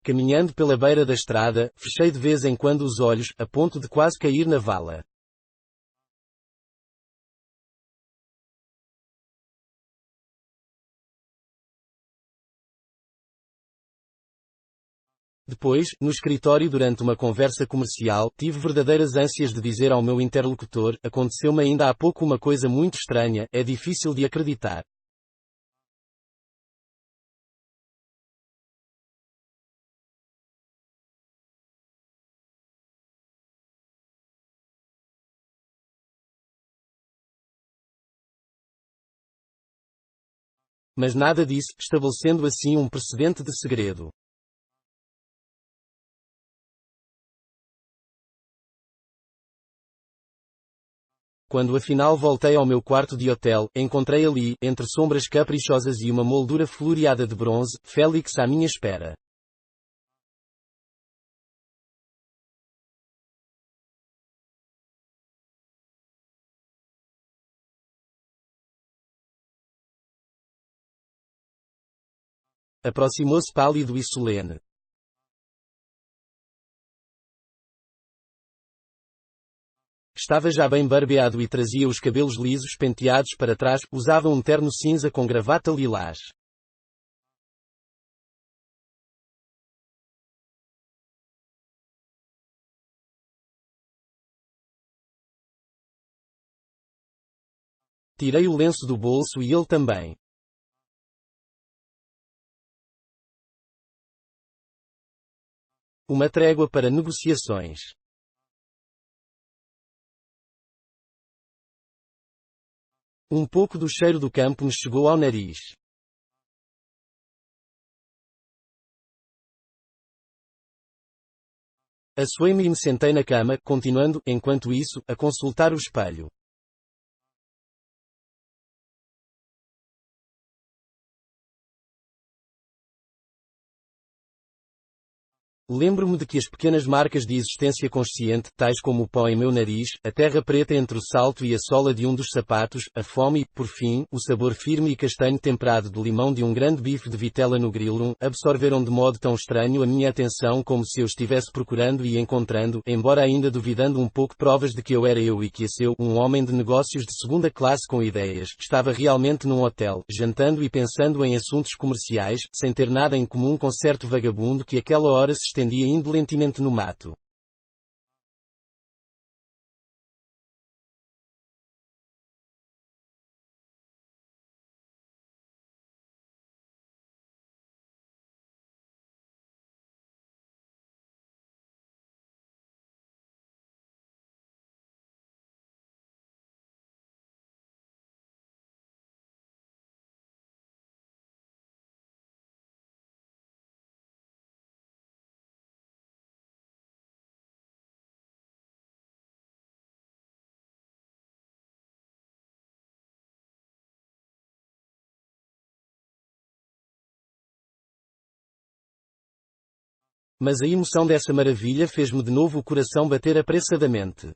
Caminhando pela beira da estrada, fechei de vez em quando os olhos, a ponto de quase cair na vala. Depois, no escritório durante uma conversa comercial, tive verdadeiras ânsias de dizer ao meu interlocutor: aconteceu-me ainda há pouco uma coisa muito estranha, é difícil de acreditar. Mas nada disse, estabelecendo assim um precedente de segredo. Quando afinal voltei ao meu quarto de hotel, encontrei ali, entre sombras caprichosas e uma moldura floreada de bronze, Félix à minha espera. Aproximou-se pálido e solene. Estava já bem barbeado e trazia os cabelos lisos penteados para trás, usava um terno cinza com gravata lilás. Tirei o lenço do bolso e ele também. Uma trégua para negociações. Um pouco do cheiro do campo me chegou ao nariz. Assoei-me e me sentei na cama, continuando, enquanto isso, a consultar o espelho. Lembro-me de que as pequenas marcas de existência consciente, tais como o pó em meu nariz, a terra preta entre o salto e a sola de um dos sapatos, a fome e, por fim, o sabor firme e castanho temperado de limão de um grande bife de vitela no grill, absorveram de modo tão estranho a minha atenção como se eu estivesse procurando e encontrando, embora ainda duvidando um pouco, provas de que eu era eu e que esse eu, um homem de negócios de segunda classe com ideias, estava realmente num hotel, jantando e pensando em assuntos comerciais, sem ter nada em comum com certo vagabundo que àquela hora se estendia indolentemente no mato. Mas a emoção dessa maravilha fez-me de novo o coração bater apressadamente.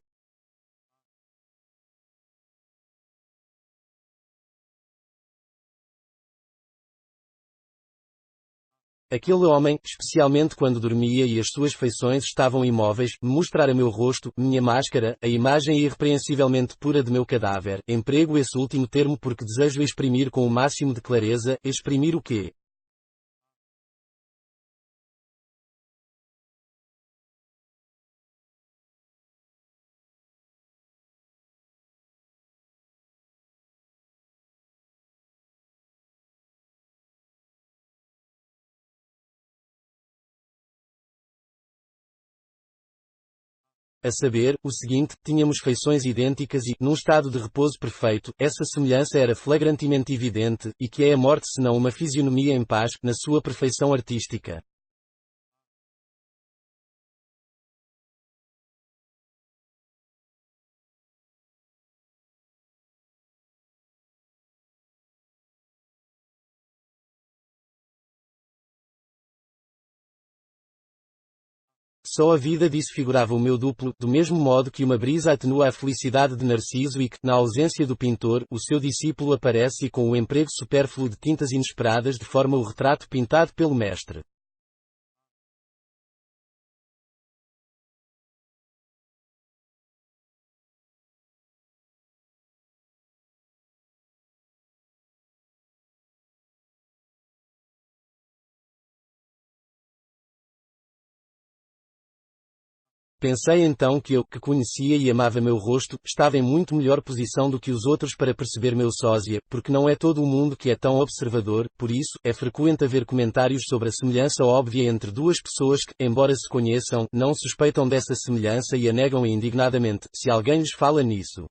Aquele homem, especialmente quando dormia e as suas feições estavam imóveis, mostrar meu rosto, minha máscara, a imagem irrepreensivelmente pura de meu cadáver. Emprego esse último termo porque desejo exprimir com o máximo de clareza, exprimir o quê? A saber, o seguinte: tínhamos feições idênticas e, num estado de repouso perfeito, essa semelhança era flagrantemente evidente, e que é a morte senão uma fisionomia em paz, na sua perfeição artística. Só a vida disso figurava o meu duplo, do mesmo modo que uma brisa atenua a felicidade de Narciso e que, na ausência do pintor, o seu discípulo aparece e com o emprego supérfluo de tintas inesperadas deforma o retrato pintado pelo mestre. Pensei então que eu, que conhecia e amava meu rosto, estava em muito melhor posição do que os outros para perceber meu sósia, porque não é todo o mundo que é tão observador, por isso, é frequente haver comentários sobre a semelhança óbvia entre duas pessoas que, embora se conheçam, não suspeitam dessa semelhança e a negam indignadamente, se alguém lhes fala nisso.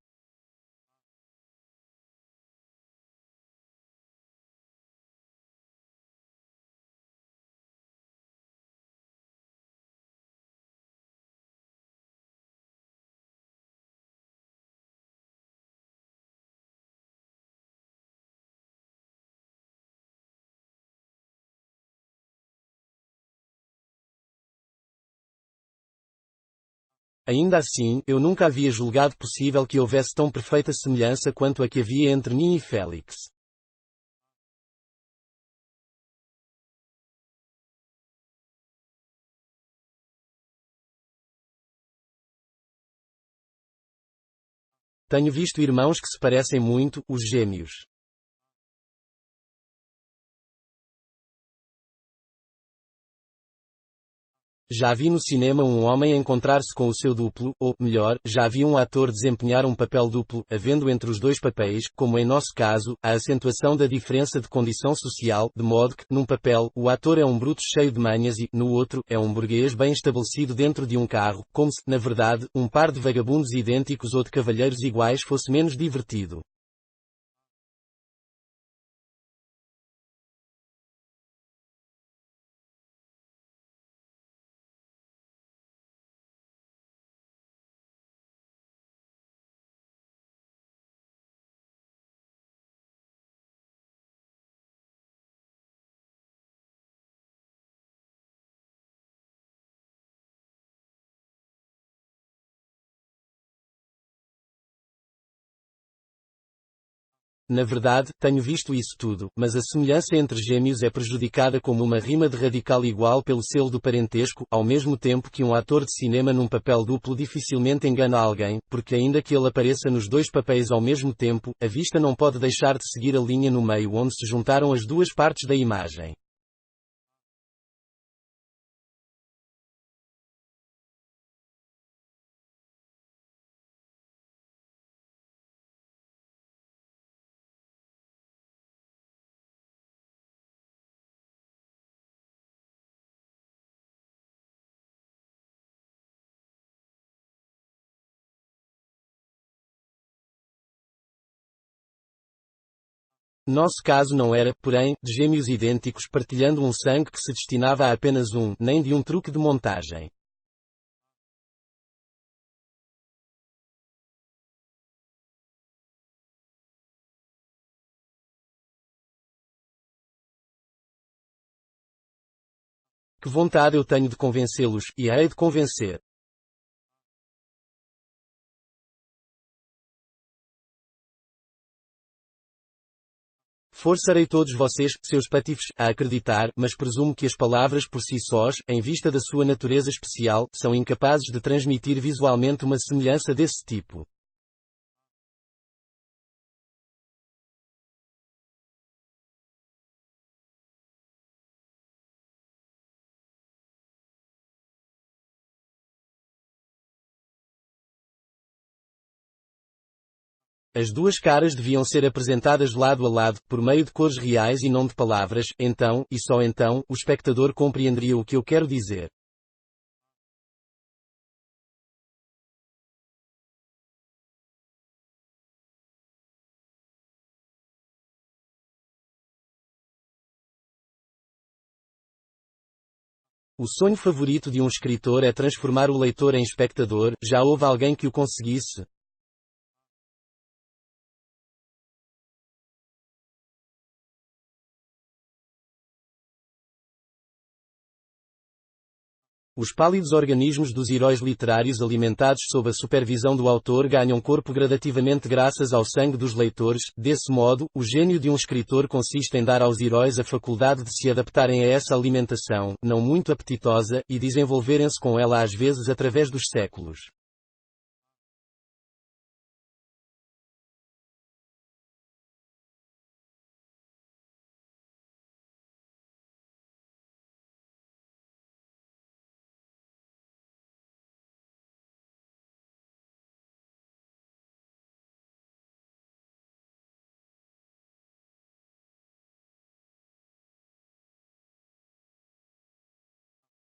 Ainda assim, eu nunca havia julgado possível que houvesse tão perfeita semelhança quanto a que havia entre mim e Félix. Tenho visto irmãos que se parecem muito, os gêmeos. Já vi no cinema um homem encontrar-se com o seu duplo, ou, melhor, já vi um ator desempenhar um papel duplo, havendo entre os dois papéis, como em nosso caso, a acentuação da diferença de condição social, de modo que, num papel, o ator é um bruto cheio de manhas e, no outro, é um burguês bem estabelecido dentro de um carro, como se, na verdade, um par de vagabundos idênticos ou de cavalheiros iguais fosse menos divertido. Na verdade, tenho visto isso tudo, mas a semelhança entre gêmeos é prejudicada como uma rima de radical igual pelo selo do parentesco, ao mesmo tempo que um ator de cinema num papel duplo dificilmente engana alguém, porque ainda que ele apareça nos dois papéis ao mesmo tempo, a vista não pode deixar de seguir a linha no meio onde se juntaram as duas partes da imagem. Nosso caso não era, porém, de gêmeos idênticos partilhando um sangue que se destinava a apenas um, nem de um truque de montagem. Que vontade eu tenho de convencê-los, e hei de convencer. Forçarei todos vocês, seus patifes, a acreditar, mas presumo que as palavras por si sós, em vista da sua natureza especial, são incapazes de transmitir visualmente uma semelhança desse tipo. As duas caras deviam ser apresentadas lado a lado, por meio de cores reais e não de palavras, então, e só então, o espectador compreenderia o que eu quero dizer. O sonho favorito de um escritor é transformar o leitor em espectador. Já houve alguém que o conseguisse? Os pálidos organismos dos heróis literários alimentados sob a supervisão do autor ganham corpo gradativamente graças ao sangue dos leitores. Desse modo, o gênio de um escritor consiste em dar aos heróis a faculdade de se adaptarem a essa alimentação, não muito apetitosa, e desenvolverem-se com ela às vezes através dos séculos.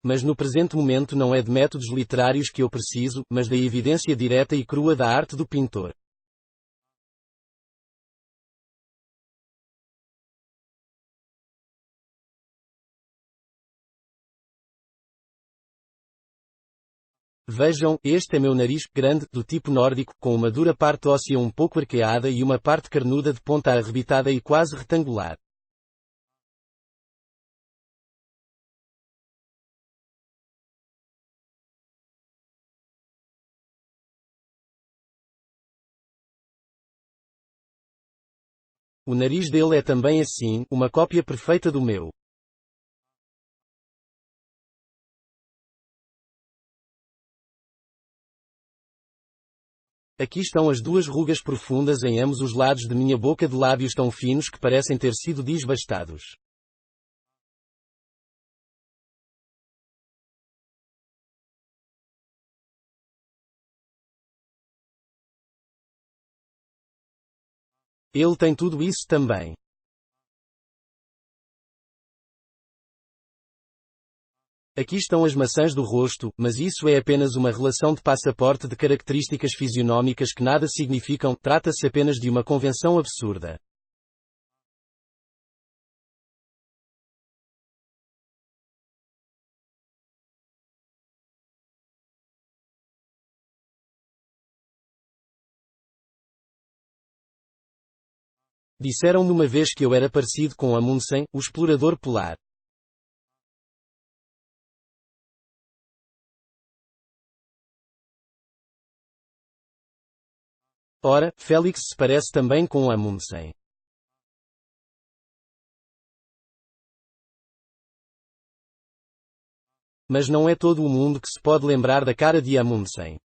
Mas no presente momento não é de métodos literários que eu preciso, mas da evidência direta e crua da arte do pintor. Vejam, este é meu nariz, grande, do tipo nórdico, com uma dura parte óssea um pouco arqueada e uma parte carnuda de ponta arrebitada e quase retangular. O nariz dele é também assim, uma cópia perfeita do meu. Aqui estão as duas rugas profundas em ambos os lados de minha boca de lábios tão finos que parecem ter sido desbastados. Ele tem tudo isso também. Aqui estão as maçãs do rosto, mas isso é apenas uma relação de passaporte de características fisionómicas que nada significam, trata-se apenas de uma convenção absurda. Disseram-me uma vez que eu era parecido com Amundsen, o explorador polar. Ora, Félix se parece também com Amundsen. Mas não é todo o mundo que se pode lembrar da cara de Amundsen.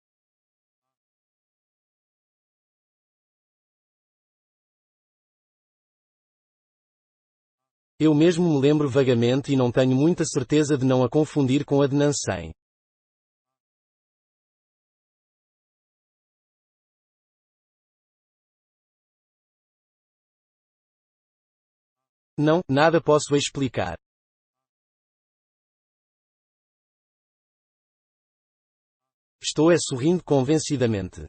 Eu mesmo me lembro vagamente e não tenho muita certeza de não a confundir com a de Nansen. Não, nada posso explicar. Estou sorrindo convencidamente.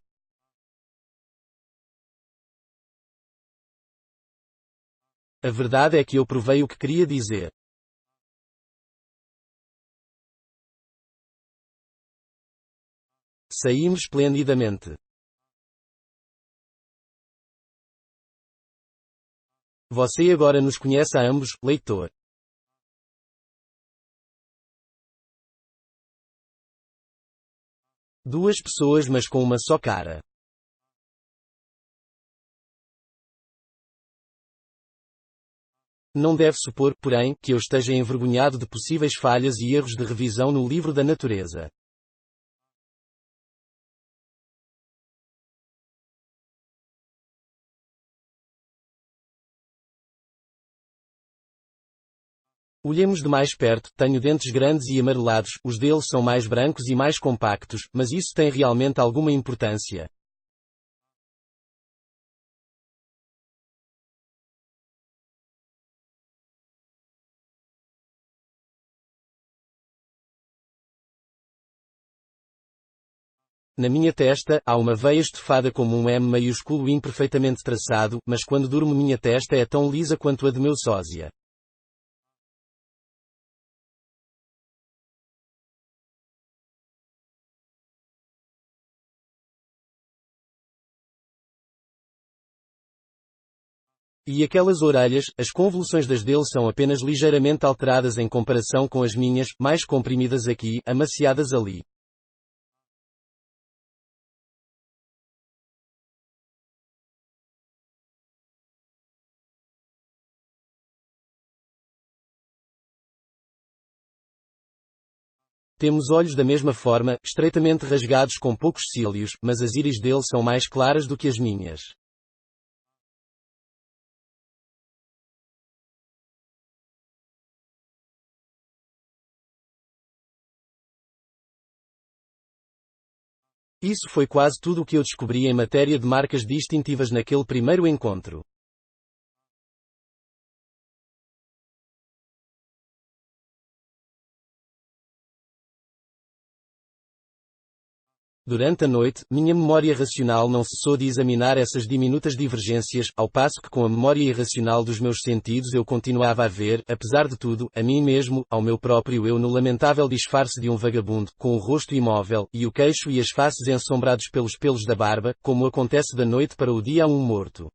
A verdade é que eu provei o que queria dizer. Saímos esplendidamente. Você agora nos conhece a ambos, leitor. Duas pessoas mas com uma só cara. Não deve supor, porém, que eu esteja envergonhado de possíveis falhas e erros de revisão no livro da natureza. Olhemos de mais perto, tenho dentes grandes e amarelados, os dele são mais brancos e mais compactos, mas isso tem realmente alguma importância? Na minha testa, há uma veia estufada como um M maiúsculo imperfeitamente traçado, mas quando durmo minha testa é tão lisa quanto a de meu sósia. E aquelas orelhas, as convoluções das dele são apenas ligeiramente alteradas em comparação com as minhas, mais comprimidas aqui, amaciadas ali. Temos olhos da mesma forma, estreitamente rasgados com poucos cílios, mas as íris dele são mais claras do que as minhas. Isso foi quase tudo o que eu descobri em matéria de marcas distintivas naquele primeiro encontro. Durante a noite, minha memória racional não cessou de examinar essas diminutas divergências, ao passo que com a memória irracional dos meus sentidos eu continuava a ver, apesar de tudo, a mim mesmo, ao meu próprio eu no lamentável disfarce de um vagabundo, com o rosto imóvel, e o queixo e as faces ensombrados pelos pelos da barba, como acontece da noite para o dia a um morto.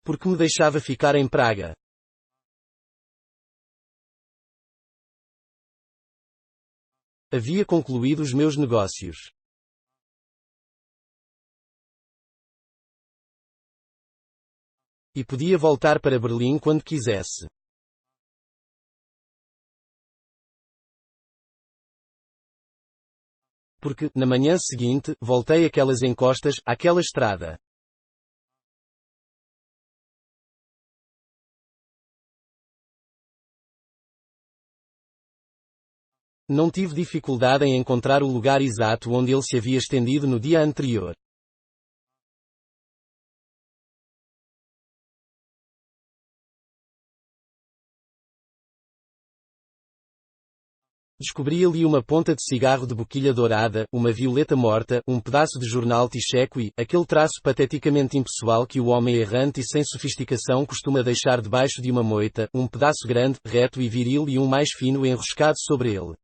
Porque me deixava ficar em Praga. Havia concluído os meus negócios. E podia voltar para Berlim quando quisesse. Porque, na manhã seguinte, voltei àquelas encostas, àquela estrada. Não tive dificuldade em encontrar o lugar exato onde ele se havia estendido no dia anterior. Descobri ali uma ponta de cigarro de boquilha dourada, uma violeta morta, um pedaço de jornal Tichequi, aquele traço pateticamente impessoal que o homem errante e sem sofisticação costuma deixar debaixo de uma moita, um pedaço grande, reto e viril e um mais fino enroscado sobre ele.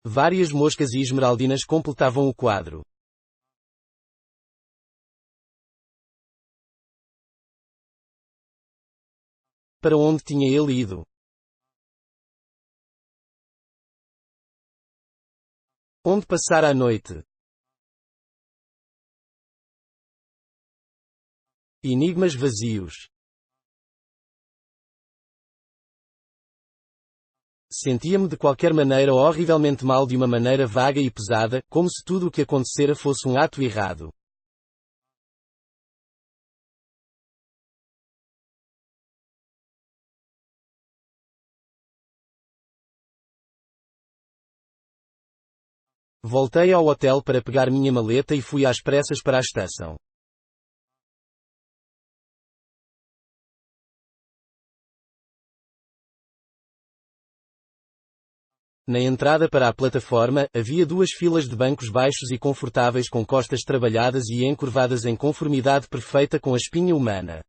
Várias moscas e esmeraldinas completavam o quadro. Para onde tinha ele ido? Onde passar a noite? Enigmas vazios. Sentia-me de qualquer maneira horrivelmente mal de uma maneira vaga e pesada, como se tudo o que acontecera fosse um ato errado. Voltei ao hotel para pegar minha maleta e fui às pressas para a estação. Na entrada para a plataforma, havia duas filas de bancos baixos e confortáveis com costas trabalhadas e encurvadas em conformidade perfeita com a espinha humana.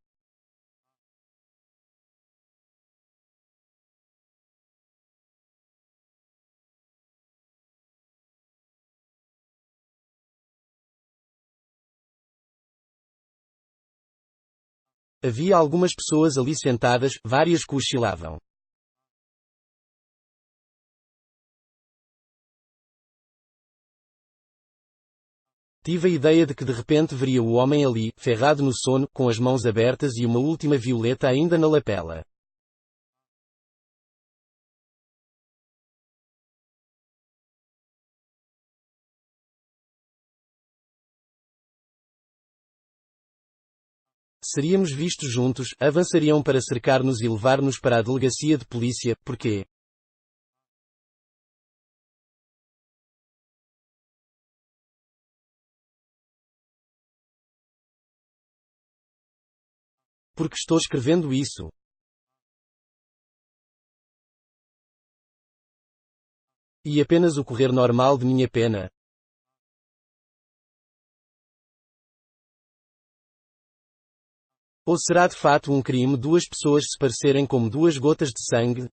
Havia algumas pessoas ali sentadas, várias cochilavam. Tive a ideia de que de repente veria o homem ali, ferrado no sono, com as mãos abertas e uma última violeta ainda na lapela. Seríamos vistos juntos, avançariam para cercar-nos e levar-nos para a delegacia de polícia, porquê? Porque estou escrevendo isso. E apenas o correr normal de minha pena. Ou será de fato um crime duas pessoas se parecerem como duas gotas de sangue?